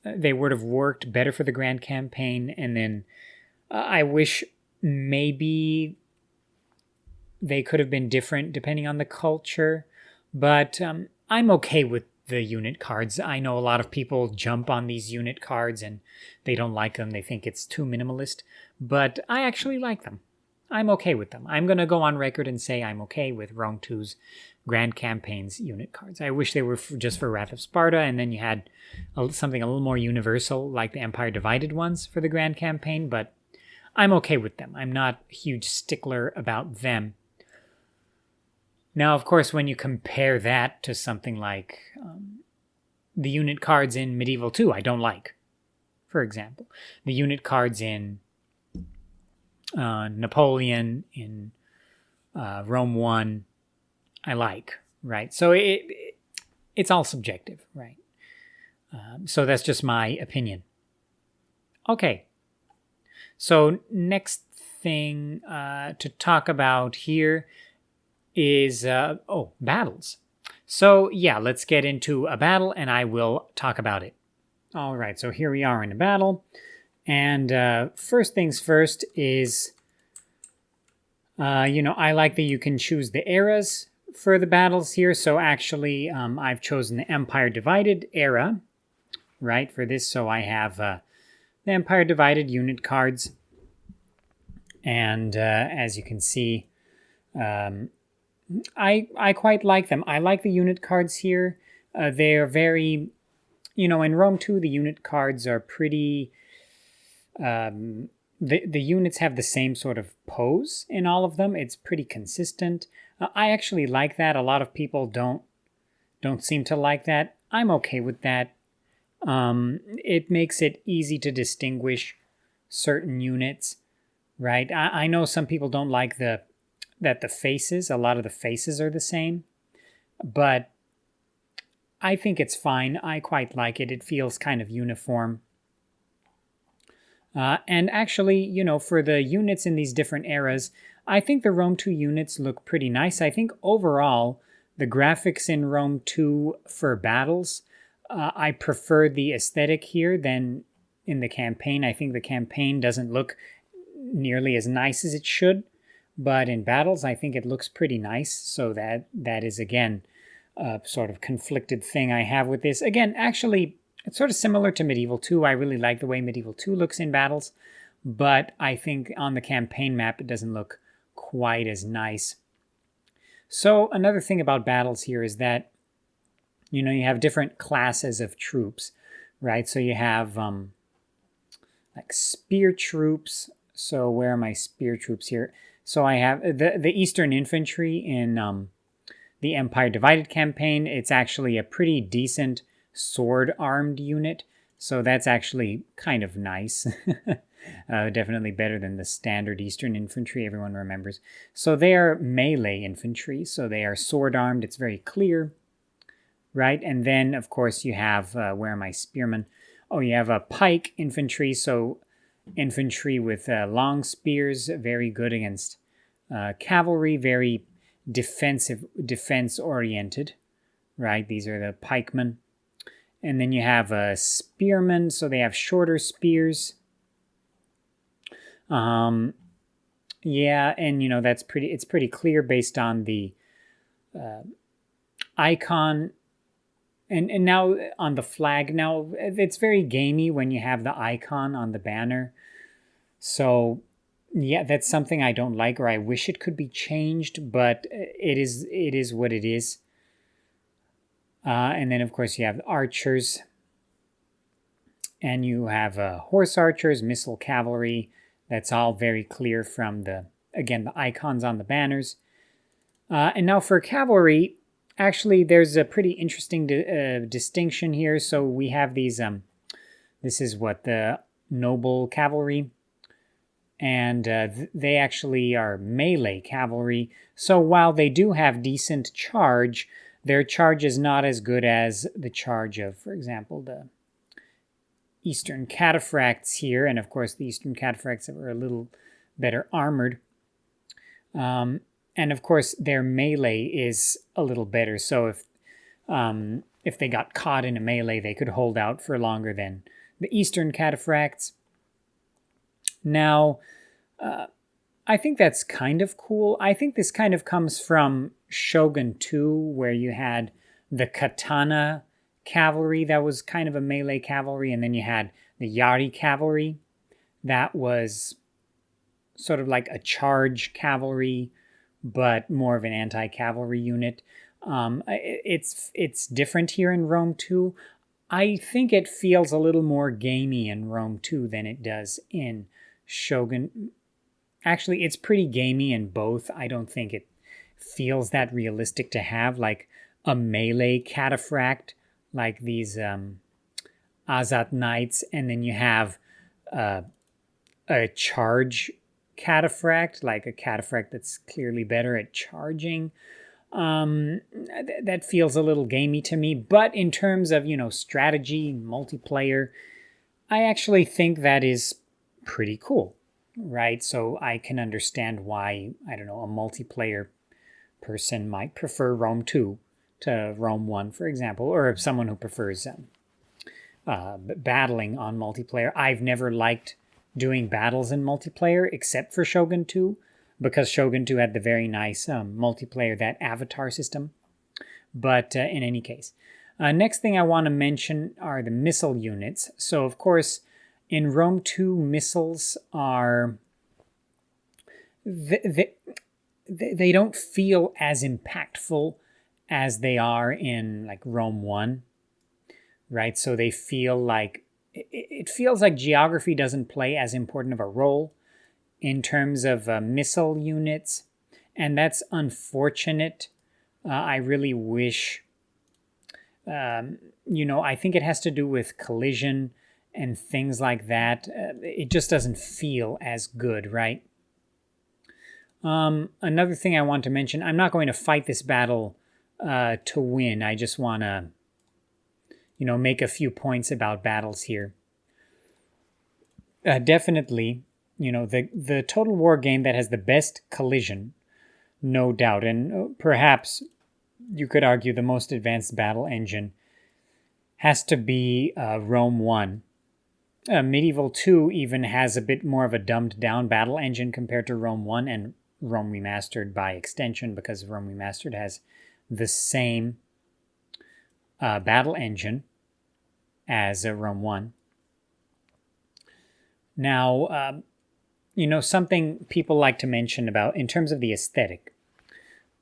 they would have worked better for the Grand Campaign. And then I wish maybe they could have been different depending on the culture, but I'm okay with the unit cards. I know a lot of people jump on these unit cards and they don't like them. They think it's too minimalist, but I actually like them. I'm okay with them. I'm going to go on record and say I'm okay with Rome 2's Grand Campaigns unit cards. I wish they were just for Wrath of Sparta, and then you had something a little more universal like the Empire Divided ones for the Grand Campaign, but I'm okay with them. I'm not a huge stickler about them. Now, of course, when you compare that to something like the unit cards in Medieval 2, I don't like, for example. The unit cards in Napoleon, in Rome 1, I like, right? So it's all subjective, right? So that's just my opinion. Okay. So next thing to talk about here is, battles. So yeah, let's get into a battle and I will talk about it. All right, so here we are in a battle. And first things first is, I like that you can choose the eras for the battles here. So actually, I've chosen the Empire Divided era, right, for this. So I have the Empire Divided unit cards. And as you can see, I quite like them. I like the unit cards here. They are very, in Rome 2, the unit cards are pretty... the units have the same sort of pose in all of them. It's pretty consistent. I actually like that. A lot of people don't seem to like that. I'm okay with that. It makes it easy to distinguish certain units, right? I know some people don't like that the faces, a lot of the faces are the same, but I think it's fine. I quite like it. It feels kind of uniform. And actually, for the units in these different eras, I think the Rome 2 units look pretty nice. I think overall, the graphics in Rome 2 for battles, I prefer the aesthetic here than in the campaign. I think the campaign doesn't look nearly as nice as it should, but in battles, I think it looks pretty nice. So that is, again, a sort of conflicted thing I have with this. Again, actually, it's sort of similar to Medieval 2. I really like the way Medieval 2 looks in battles, but I think on the campaign map, it doesn't look quite as nice. So another thing about battles here is that, you have different classes of troops, right? So you have like spear troops. So where are my spear troops here? So I have the Eastern Infantry in the Empire Divided campaign. It's actually a pretty decent sword-armed unit, so that's actually kind of nice. Definitely better than the standard Eastern Infantry everyone remembers. So they are melee infantry, so they are sword-armed. It's very clear, right? And then, of course, you have, where are my spearmen? Oh, you have a pike infantry, so infantry with long spears, very good against cavalry, very defense-oriented, right? These are the pikemen. And then you have spearmen, so they have shorter spears. Yeah, and it's pretty clear based on the icon. And now on the flag, now it's very gamey when you have the icon on the banner. So yeah, that's something I don't like, or I wish it could be changed, but it is what it is. And then, of course, you have archers. And you have horse archers, missile cavalry. That's all very clear from the icons on the banners. And now for cavalry, actually, there's a pretty interesting distinction here. So we have these, this is what the noble cavalry. And they actually are melee cavalry. So while they do have decent charge, their charge is not as good as the charge of, for example, the Eastern Cataphracts here. And of course, the Eastern Cataphracts are a little better armored. And of course, their melee is a little better. So if they got caught in a melee, they could hold out for longer than the Eastern Cataphracts. Now, I think that's kind of cool. I think this kind of comes from Shogun 2, where you had the katana cavalry that was kind of a melee cavalry, and then you had the Yari cavalry that was sort of like a charge cavalry, but more of an anti-cavalry unit. It's different here in Rome 2. I think it feels a little more gamey in Rome 2 than it does in Shogun. Actually, it's pretty gamey in both. I don't think it feels that realistic to have like a melee cataphract like these Azat Knights, and then you have a charge cataphract, like a cataphract that's clearly better at charging. That feels a little gamey to me, but in terms of, strategy, multiplayer, I actually think that is pretty cool, right? So I can understand why, I don't know, a multiplayer person might prefer Rome 2 to Rome 1, for example, or if someone who prefers battling on multiplayer. I've never liked doing battles in multiplayer except for Shogun 2, because Shogun 2 had the very nice multiplayer, that avatar system. But in any case, next thing I want to mention are the missile units. So of course, in Rome 2, missiles are... They don't feel as impactful as they are in like Rome 1, right? So they feel like... It feels like geography doesn't play as important of a role in terms of missile units, and that's unfortunate. I really wish, I think it has to do with collision and things like that. It just doesn't feel as good, right? Another thing I want to mention, I'm not going to fight this battle to win. I just want to, make a few points about battles here. Definitely, the Total War game that has the best collision, no doubt, and perhaps you could argue the most advanced battle engine, has to be Rome 1. Medieval 2 even has a bit more of a dumbed down battle engine compared to Rome 1 and Rome Remastered by extension, because Rome Remastered has the same battle engine as Rome 1. Now, something people like to mention about, in terms of the aesthetic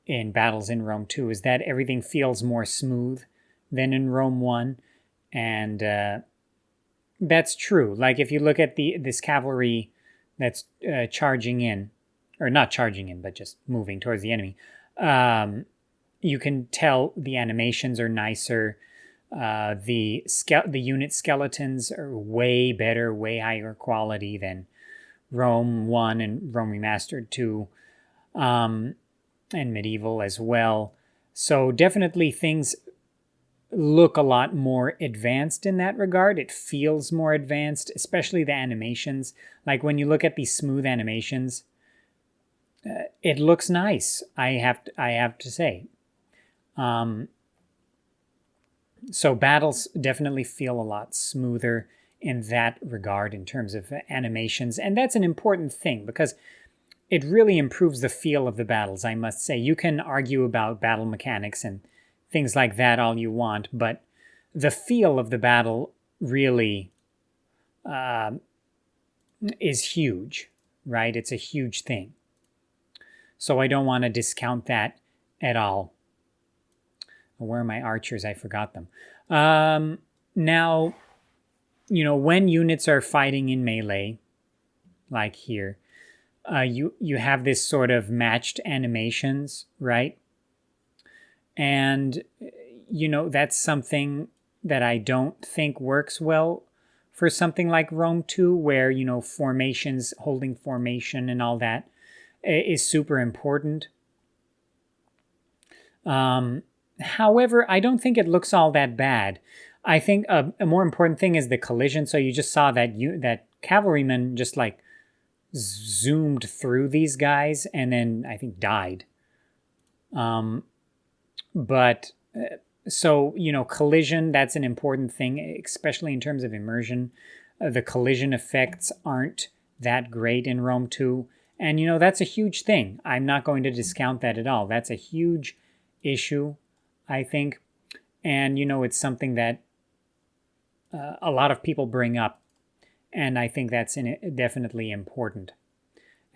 in battles in Rome 2, is that everything feels more smooth than in Rome 1. And that's true. Like if you look at this cavalry that's charging in, or not charging in, but just moving towards the enemy, you can tell the animations are nicer. The unit skeletons are way better, way higher quality than Rome 1 and Rome Remastered 2, and Medieval as well. So definitely things look a lot more advanced in that regard. It feels more advanced, especially the animations. Like when you look at these smooth animations, it looks nice, I have to say. So battles definitely feel a lot smoother in that regard in terms of animations. And that's an important thing because it really improves the feel of the battles, I must say. You can argue about battle mechanics and things like that all you want, but the feel of the battle really is huge, right? It's a huge thing. So I don't want to discount that at all. Where are my archers? I forgot them. Now, when units are fighting in melee, like here, you have this sort of matched animations, right? And, that's something that I don't think works well for something like Rome 2, where, formations, holding formation and all that is super important. However, I don't think it looks all that bad. I think a more important thing is the collision. So you just saw that cavalryman just like zoomed through these guys and then I think died. Collision, that's an important thing, especially in terms of immersion. The collision effects aren't that great in Rome 2. And, that's a huge thing. I'm not going to discount that at all. That's a huge issue, I think. And, it's something that a lot of people bring up. And I think that's definitely important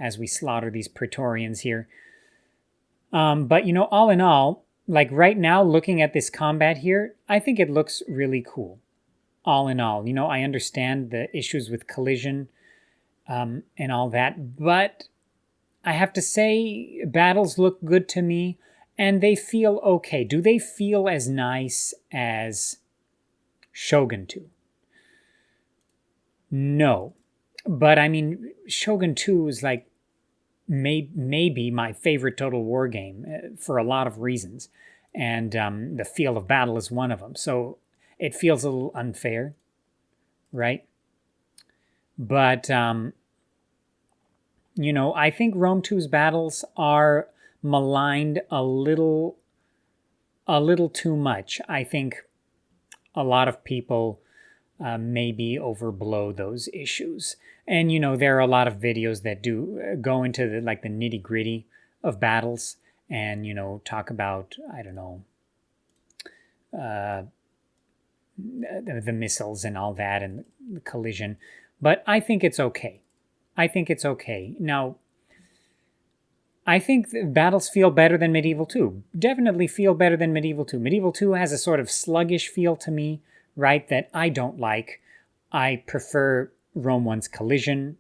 as we slaughter these Praetorians here. But, you know, all in all, like right now, looking at this combat here, I think it looks really cool. All in all, you know, I understand the issues with collision and all that, but I have to say battles look good to me and they feel okay. Do they feel as nice as Shogun 2? No. But I mean, Shogun 2 is like maybe my favorite Total War game for a lot of reasons. And the feel of battle is one of them. So it feels a little unfair, right? But, you know, I think Rome 2's battles are maligned a little too much. I think a lot of people maybe overblow those issues. And, you know, there are a lot of videos that do go into the nitty gritty of battles and, you know, talk about, I don't know, the missiles and all that and the collision. But I think it's okay. I think it's okay. Now, I think the battles feel better than Medieval 2. Definitely feel better than Medieval 2. Medieval 2 has a sort of sluggish feel to me, right, that I don't like. I prefer Rome 1's collision,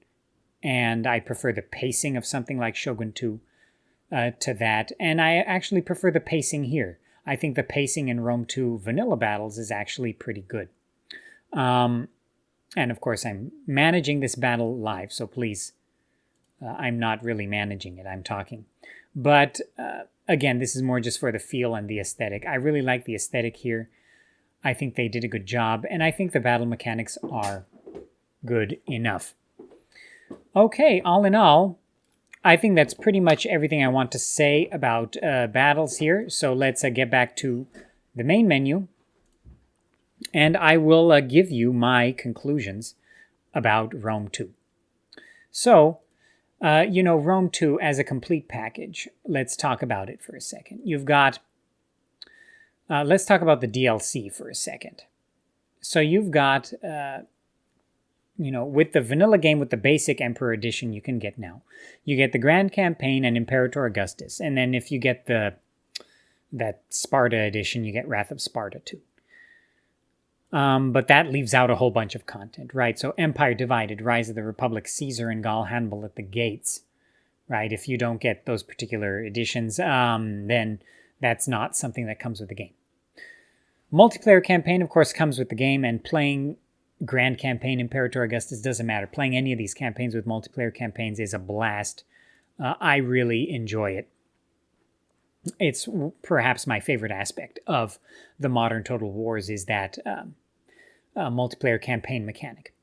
and I prefer the pacing of something like Shogun 2 to that. And I actually prefer the pacing here. I think the pacing in Rome 2 vanilla battles is actually pretty good. And of course, I'm managing this battle live, so please, I'm not really managing it, I'm talking. But again, this is more just for the feel and the aesthetic. I really like the aesthetic here. I think they did a good job, and I think the battle mechanics are good enough. Okay, all in all, I think that's pretty much everything I want to say about battles here. So let's get back to the main menu, and I will give you my conclusions about Rome 2. So, you know, Rome 2 as a complete package. Let's talk about it for a second. You've got... let's talk about the DLC for a second. So you've got, you know, with the vanilla game, with the basic Emperor Edition you can get now, you get the Grand Campaign and Imperator Augustus. And then if you get that Sparta Edition, you get Wrath of Sparta too. But that leaves out a whole bunch of content, right? So Empire Divided, Rise of the Republic, Caesar and Gaul, Hannibal at the Gates, right? If you don't get those particular editions, then that's not something that comes with the game. Multiplayer campaign, of course, comes with the game, and playing Grand Campaign, Imperator Augustus doesn't matter. Playing any of these campaigns with multiplayer campaigns is a blast. I really enjoy it. It's perhaps my favorite aspect of the modern Total Wars is that multiplayer campaign mechanic.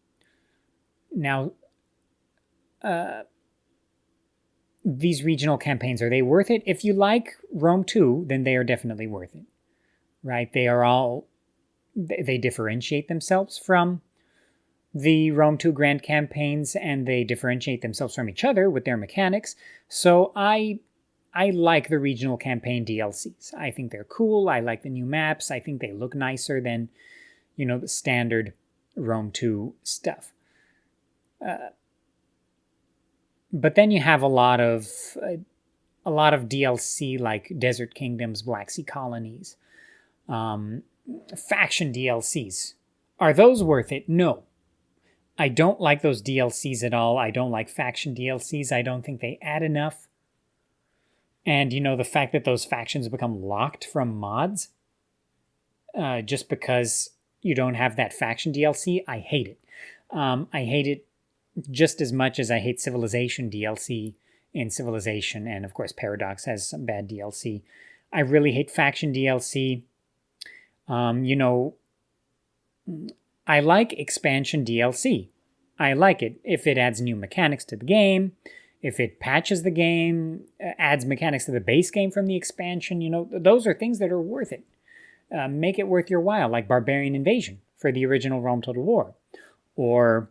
Now, these regional campaigns, are they worth it? If you like Rome 2, then they are definitely worth it, right? They are all, they differentiate themselves from the Rome 2 Grand Campaigns, and they differentiate themselves from each other with their mechanics. So I like the regional campaign DLCs. I think they're cool. I like the new maps. I think they look nicer than, you know, the standard Rome 2 stuff. But then you have a lot of DLC like Desert Kingdoms, Black Sea Colonies, faction DLCs. Are those worth it? No. I don't like those DLCs at all. I don't like faction DLCs. I don't think they add enough. And, you know, the fact that those factions become locked from mods just because you don't have that faction DLC, I hate it. I hate it just as much as I hate Civilization DLC in Civilization. And, of course, Paradox has some bad DLC. I really hate faction DLC. You know, I like expansion DLC. I like it if it adds new mechanics to the game. If it patches the game, adds mechanics to the base game from the expansion, you know, those are things that are worth it. Make it worth your while, like Barbarian Invasion for the original Rome Total War. Or,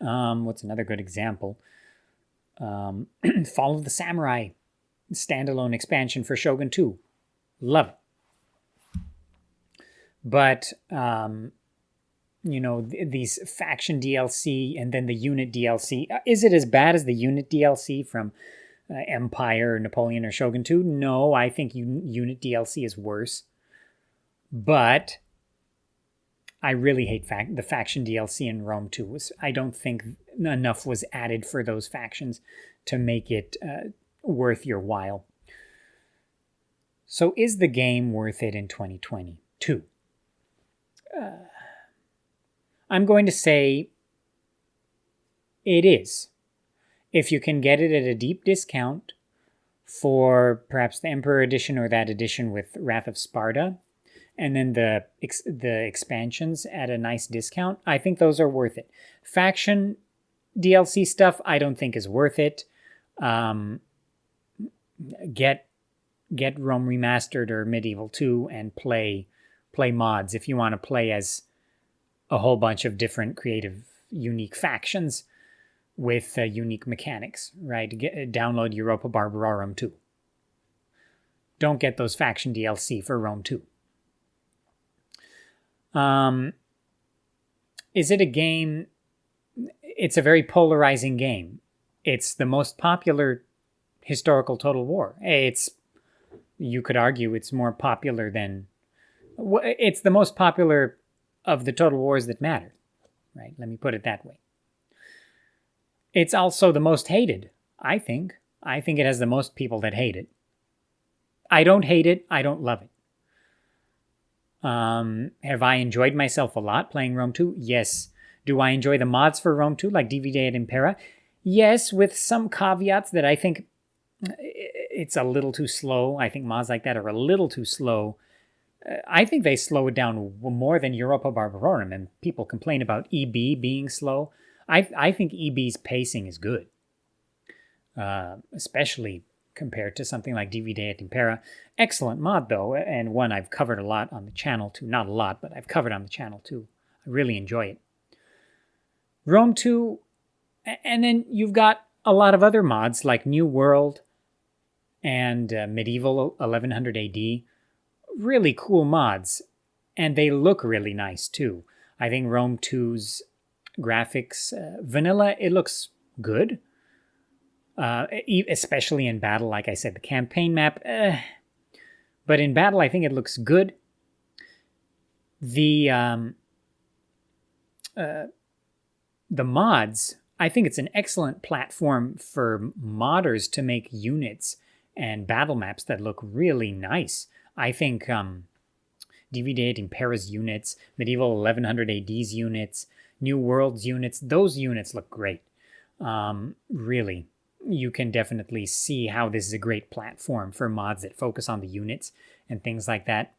what's another good example? Fall of the Samurai standalone expansion for Shogun 2. Love it. But, these faction DLC and then the unit DLC. Is it as bad as the unit DLC from Empire, Napoleon, or Shogun 2? No, I think unit DLC is worse. But I really hate the faction DLC in Rome 2. I don't think enough was added for those factions to make it worth your while. So is the game worth it in 2022? I'm going to say it is. If you can get it at a deep discount for perhaps the Emperor Edition or that edition with Wrath of Sparta, and then the expansions at a nice discount, I think those are worth it. Faction DLC stuff, I don't think is worth it. Get Rome Remastered or Medieval 2 and play mods if you want to play as a whole bunch of different creative, unique factions with unique mechanics, right? Download Europa Barbarorum 2. Don't get those faction DLC for Rome 2. Is it a game? It's a very polarizing game. It's the most popular historical Total War. You could argue it's more popular than... It's the most popular of the Total Wars that matter, right? Let me put it that way. It's also the most hated, I think. I think it has the most people that hate it. I don't hate it. I don't love it. Have I enjoyed myself a lot playing Rome 2? Yes. Do I enjoy the mods for Rome 2, like Divide et Impera? Yes, with some caveats that I think it's a little too slow. I think mods like that are a little too slow. I think they slow it down more than Europa Barbarorum, and people complain about EB being slow. I think EB's pacing is good, especially compared to something like Divide et Impera. Excellent mod, though, and one I've covered a lot on the channel, too. Not a lot, but I've covered on the channel, too. I really enjoy it. Rome 2, and then you've got a lot of other mods, like New World and Medieval 1100 AD. Really cool mods, and they look really nice, too. I think Rome 2's graphics, vanilla, it looks good. Especially in battle, like I said, the campaign map, but in battle, I think it looks good. The mods, I think it's an excellent platform for modders to make units and battle maps that look really nice. I think Divide et Impera's units, Medieval 1100 AD's units, New World's units, those units look great. Really. You can definitely see how this is a great platform for mods that focus on the units and things like that.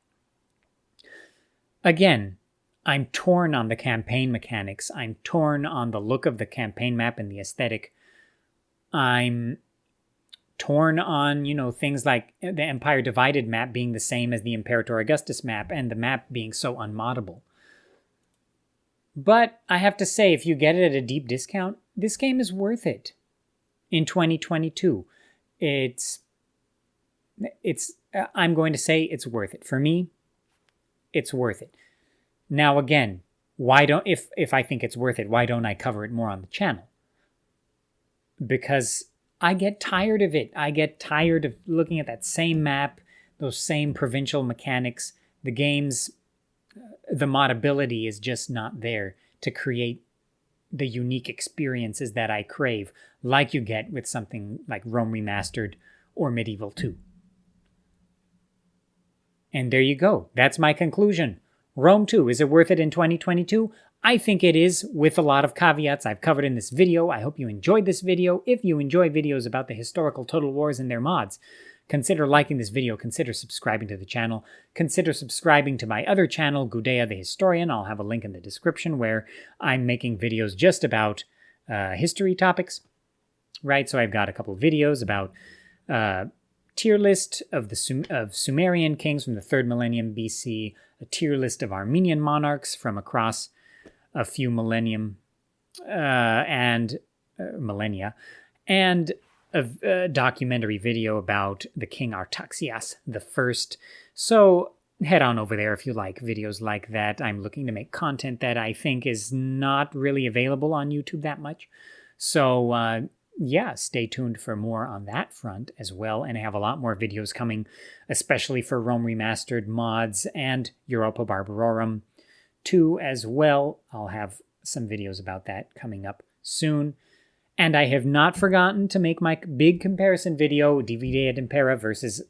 Again, I'm torn on the campaign mechanics. I'm torn on the look of the campaign map and the aesthetic. I'm torn on, things like the Empire Divided map being the same as the Imperator Augustus map and the map being so unmoddable. But I have to say, if you get it at a deep discount, this game is worth it. In 2022, I'm going to say it's worth it. For me, it's worth it. Now again, if I think it's worth it, why don't I cover it more on the channel? Because I get tired of it. I get tired of looking at that same map, those same provincial mechanics. The game's, the modability is just not there to create the unique experiences that I crave, like you get with something like Rome Remastered or Medieval 2. And there you go. That's my conclusion. Rome 2, is it worth it in 2022? I think it is, with a lot of caveats I've covered in this video. I hope you enjoyed this video. If you enjoy videos about the historical Total Wars and their mods, consider liking this video, consider subscribing to the channel, consider subscribing to my other channel, Gudea the Historian. I'll have a link in the description where I'm making videos just about history topics, right? So I've got a couple of videos about tier list of Sumerian kings from the 3rd millennium BC, a tier list of Armenian monarchs from across a few millennia, and a documentary video about the King Artaxias I. So head on over there if you like videos like that. I'm looking to make content that I think is not really available on YouTube that much. So yeah, stay tuned for more on that front as well. And I have a lot more videos coming, especially for Rome Remastered mods and Europa Barbarorum 2 as well. I'll have some videos about that coming up soon. And I have not forgotten to make my big comparison video, DVD et Impera versus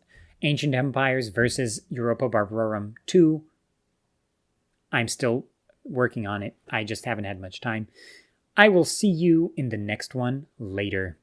Ancient Empires versus Europa Barbarorum 2. I'm still working on it. I just haven't had much time. I will see you in the next one later.